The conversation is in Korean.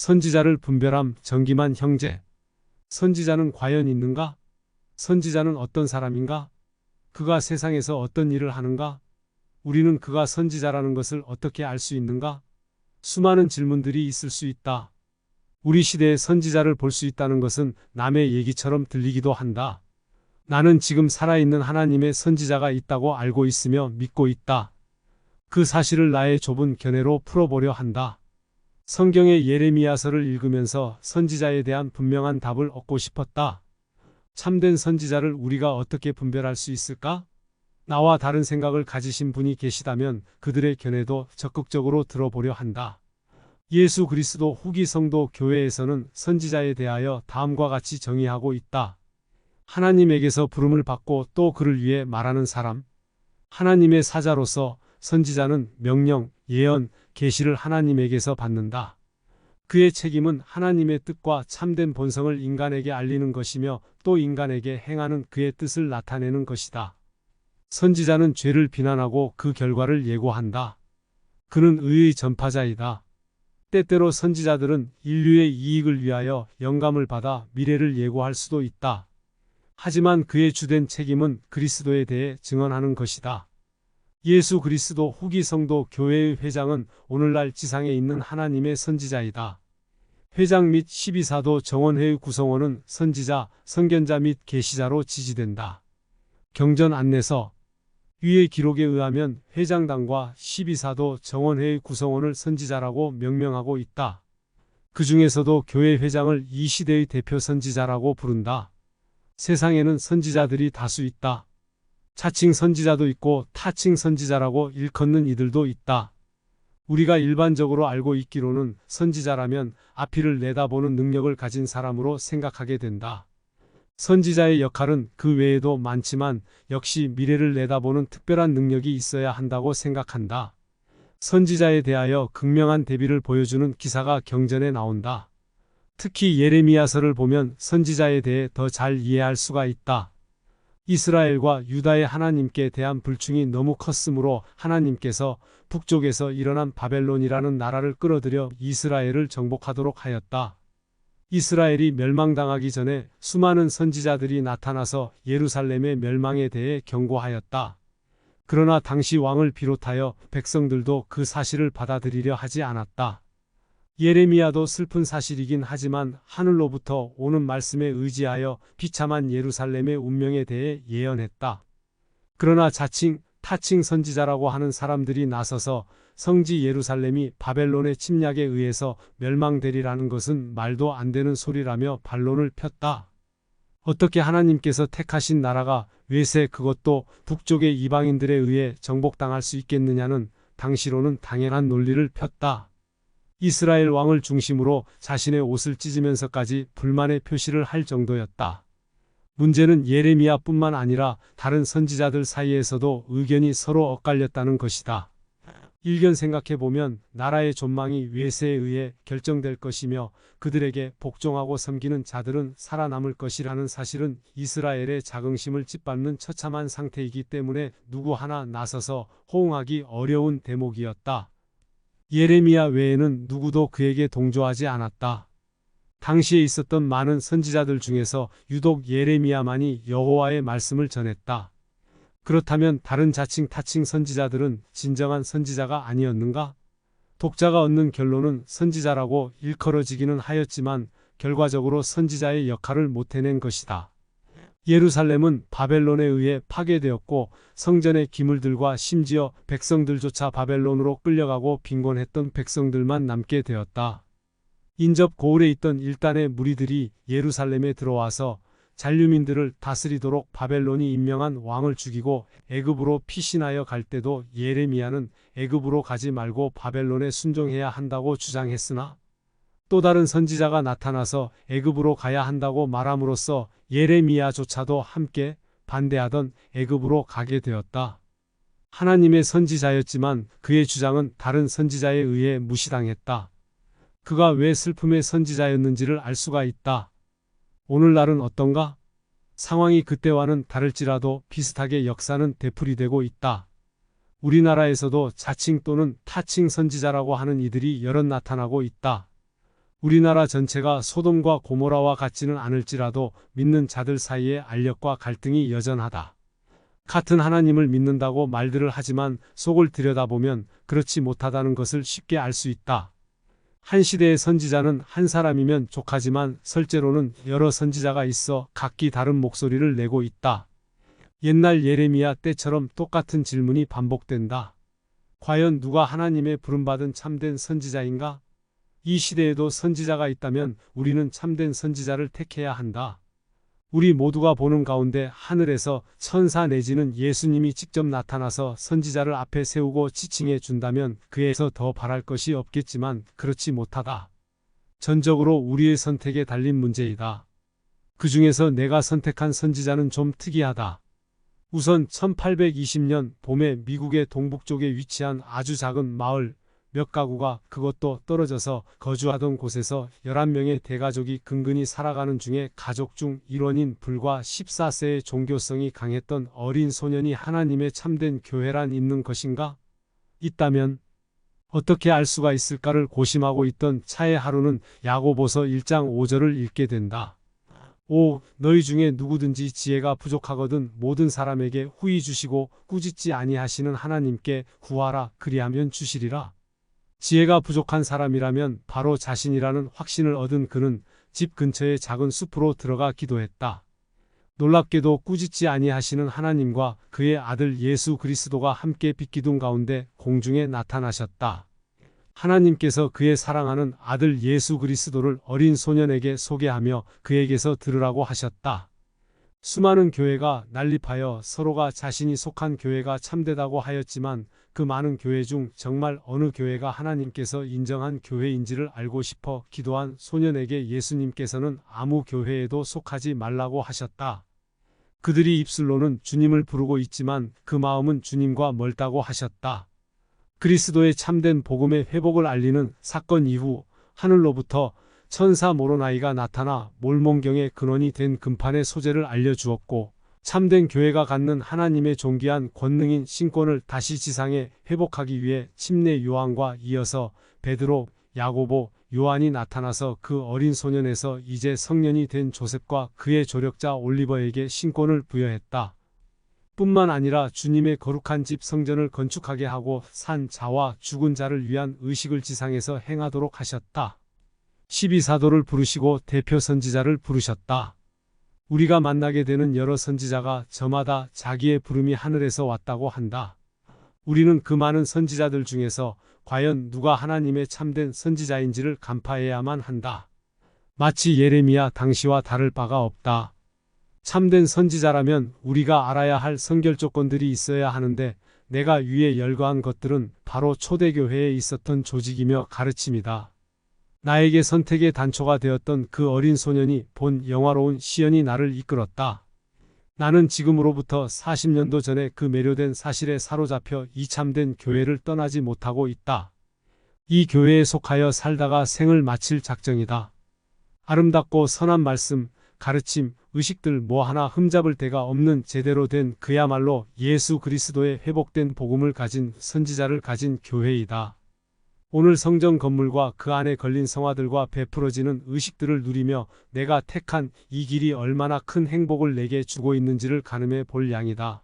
선지자를 분별함. 정기만 형제. 선지자는 과연 있는가? 선지자는 어떤 사람인가? 그가 세상에서 어떤 일을 하는가? 우리는 그가 선지자라는 것을 어떻게 알 수 있는가? 수많은 질문들이 있을 수 있다. 우리 시대의 선지자를 볼 수 있다는 것은 남의 얘기처럼 들리기도 한다. 나는 지금 살아있는 하나님의 선지자가 있다고 알고 있으며 믿고 있다. 그 사실을 나의 좁은 견해로 풀어보려 한다. 성경의 예레미야서를 읽으면서 선지자에 대한 분명한 답을 얻고 싶었다. 참된 선지자를 우리가 어떻게 분별할 수 있을까? 나와 다른 생각을 가지신 분이 계시다면 그들의 견해도 적극적으로 들어보려 한다. 예수 그리스도 후기 성도 교회에서는 선지자에 대하여 다음과 같이 정의하고 있다. 하나님에게서 부름을 받고 또 그를 위해 말하는 사람. 하나님의 사자로서 선지자는 명령, 예언, 계시를 하나님에게서 받는다. 그의 책임은 하나님의 뜻과 참된 본성을 인간에게 알리는 것이며 또 인간에게 행하는 그의 뜻을 나타내는 것이다. 선지자는 죄를 비난하고 그 결과를 예고한다. 그는 의의 전파자이다. 때때로 선지자들은 인류의 이익을 위하여 영감을 받아 미래를 예고할 수도 있다. 하지만 그의 주된 책임은 그리스도에 대해 증언하는 것이다. 예수 그리스도 후기 성도 교회의 회장은 오늘날 지상에 있는 하나님의 선지자이다. 회장 및 12사도 정원회의 구성원은 선지자, 선견자 및 계시자로 지지된다. 경전 안내서. 위의 기록에 의하면 회장단과 12사도 정원회의 구성원을 선지자라고 명명하고 있다. 그 중에서도 교회 회장을 이 시대의 대표 선지자라고 부른다. 세상에는 선지자들이 다수 있다. 자칭 선지자도 있고 타칭 선지자라고 일컫는 이들도 있다. 우리가 일반적으로 알고 있기로는 선지자라면 앞일을 내다보는 능력을 가진 사람으로 생각하게 된다. 선지자의 역할은 그 외에도 많지만 역시 미래를 내다보는 특별한 능력이 있어야 한다고 생각한다. 선지자에 대하여 극명한 대비를 보여주는 기사가 경전에 나온다. 특히 예레미야서를 보면 선지자에 대해 더 잘 이해할 수가 있다. 이스라엘과 유다의 하나님께 대한 불충이 너무 컸으므로 하나님께서 북쪽에서 일어난 바벨론이라는 나라를 끌어들여 이스라엘을 정복하도록 하였다. 이스라엘이 멸망당하기 전에 수많은 선지자들이 나타나서 예루살렘의 멸망에 대해 경고하였다. 그러나 당시 왕을 비롯하여 백성들도 그 사실을 받아들이려 하지 않았다. 예레미야도 슬픈 사실이긴 하지만 하늘로부터 오는 말씀에 의지하여 비참한 예루살렘의 운명에 대해 예언했다. 그러나 자칭, 타칭 선지자라고 하는 사람들이 나서서 성지 예루살렘이 바벨론의 침략에 의해서 멸망되리라는 것은 말도 안 되는 소리라며 반론을 폈다. 어떻게 하나님께서 택하신 나라가 외세 그것도 북쪽의 이방인들에 의해 정복당할 수 있겠느냐는 당시로는 당연한 논리를 폈다. 이스라엘 왕을 중심으로 자신의 옷을 찢으면서까지 불만의 표시를 할 정도였다. 문제는 예레미야뿐만 아니라 다른 선지자들 사이에서도 의견이 서로 엇갈렸다는 것이다. 일견 생각해보면 나라의 존망이 외세에 의해 결정될 것이며 그들에게 복종하고 섬기는 자들은 살아남을 것이라는 사실은 이스라엘의 자긍심을 짓밟는 처참한 상태이기 때문에 누구 하나 나서서 호응하기 어려운 대목이었다. 예레미야 외에는 누구도 그에게 동조하지 않았다. 당시에 있었던 많은 선지자들 중에서 유독 예레미야만이 여호와의 말씀을 전했다. 그렇다면 다른 자칭 타칭 선지자들은 진정한 선지자가 아니었는가? 독자가 얻는 결론은 선지자라고 일컬어지기는 하였지만 결과적으로 선지자의 역할을 못 해낸 것이다. 예루살렘은 바벨론에 의해 파괴되었고 성전의 기물들과 심지어 백성들조차 바벨론으로 끌려가고 빈곤했던 백성들만 남게 되었다. 인접 고을에 있던 일단의 무리들이 예루살렘에 들어와서 잔류민들을 다스리도록 바벨론이 임명한 왕을 죽이고 애굽으로 피신하여 갈 때도 예레미야는 애굽으로 가지 말고 바벨론에 순종해야 한다고 주장했으나 또 다른 선지자가 나타나서 애굽으로 가야 한다고 말함으로써 예레미야조차도 함께 반대하던 애굽으로 가게 되었다. 하나님의 선지자였지만 그의 주장은 다른 선지자에 의해 무시당했다. 그가 왜 슬픔의 선지자였는지를 알 수가 있다. 오늘날은 어떤가? 상황이 그때와는 다를지라도 비슷하게 역사는 되풀이되고 있다. 우리나라에서도 자칭 또는 타칭 선지자라고 하는 이들이 여럿 나타나고 있다. 우리나라 전체가 소돔과 고모라와 같지는 않을지라도 믿는 자들 사이에 알력과 갈등이 여전하다. 같은 하나님을 믿는다고 말들을 하지만 속을 들여다보면 그렇지 못하다는 것을 쉽게 알 수 있다. 한 시대의 선지자는 한 사람이면 족하지만 실제로는 여러 선지자가 있어 각기 다른 목소리를 내고 있다. 옛날 예레미야 때처럼 똑같은 질문이 반복된다. 과연 누가 하나님의 부름받은 참된 선지자인가? 이 시대에도 선지자가 있다면 우리는 참된 선지자를 택해야 한다. 우리 모두가 보는 가운데 하늘에서 천사 내지는 예수님이 직접 나타나서 선지자를 앞에 세우고 지칭해 준다면 그에서 더 바랄 것이 없겠지만 그렇지 못하다. 전적으로 우리의 선택에 달린 문제이다. 그 중에서 내가 선택한 선지자는 좀 특이하다. 우선 1820년 봄에 미국의 동북쪽에 위치한 아주 작은 마을 몇 가구가 그것도 떨어져서 거주하던 곳에서 11명의 대가족이 근근히 살아가는 중에 가족 중 일원인 불과 14세의 종교성이 강했던 어린 소년이 하나님의 참된 교회란 있는 것인가? 있다면 어떻게 알 수가 있을까를 고심하고 있던 차에 하루는 야고보서 1장 5절을 읽게 된다. 오, 너희 중에 누구든지 지혜가 부족하거든 모든 사람에게 후히 주시고 꾸짖지 아니하시는 하나님께 구하라 그리하면 주시리라. 지혜가 부족한 사람이라면 바로 자신이라는 확신을 얻은 그는 집 근처의 작은 숲으로 들어가 기도했다. 놀랍게도 꾸짖지 아니하시는 하나님과 그의 아들 예수 그리스도가 함께 빛기둥 가운데 공중에 나타나셨다. 하나님께서 그의 사랑하는 아들 예수 그리스도를 어린 소년에게 소개하며 그에게서 들으라고 하셨다. 수많은 교회가 난립하여 서로가 자신이 속한 교회가 참되다고 하였지만 그 많은 교회 중 정말 어느 교회가 하나님께서 인정한 교회인지를 알고 싶어 기도한 소년에게 예수님께서는 아무 교회에도 속하지 말라고 하셨다. 그들이 입술로는 주님을 부르고 있지만 그 마음은 주님과 멀다고 하셨다. 그리스도의 참된 복음의 회복을 알리는 사건 이후 하늘로부터 천사 모로나이가 나타나 몰몬경의 근원이 된 금판의 소재를 알려주었고 참된 교회가 갖는 하나님의 존귀한 권능인 신권을 다시 지상에 회복하기 위해 침례 요한과 이어서 베드로, 야고보, 요한이 나타나서 그 어린 소년에서 이제 성년이 된 조셉과 그의 조력자 올리버에게 신권을 부여했다. 뿐만 아니라 주님의 거룩한 집 성전을 건축하게 하고 산 자와 죽은 자를 위한 의식을 지상에서 행하도록 하셨다. 12사도를 부르시고 대표 선지자를 부르셨다. 우리가 만나게 되는 여러 선지자가 저마다 자기의 부름이 하늘에서 왔다고 한다. 우리는 그 많은 선지자들 중에서 과연 누가 하나님의 참된 선지자인지를 간파해야만 한다. 마치 예레미야 당시와 다를 바가 없다. 참된 선지자라면 우리가 알아야 할 선결 조건들이 있어야 하는데 내가 위에 열거한 것들은 바로 초대교회에 있었던 조직이며 가르침이다. 나에게 선택의 단초가 되었던 그 어린 소년이 본 영화로운 시연이 나를 이끌었다. 나는 지금으로부터 40년도 전에 그 매료된 사실에 사로잡혀 이 참된 교회를 떠나지 못하고 있다. 이 교회에 속하여 살다가 생을 마칠 작정이다. 아름답고 선한 말씀, 가르침, 의식들 뭐 하나 흠잡을 데가 없는 제대로 된 그야말로 예수 그리스도의 회복된 복음을 가진 선지자를 가진 교회이다. 오늘 성전 건물과 그 안에 걸린 성화들과 베풀어지는 의식들을 누리며 내가 택한 이 길이 얼마나 큰 행복을 내게 주고 있는지를 가늠해 볼 양이다.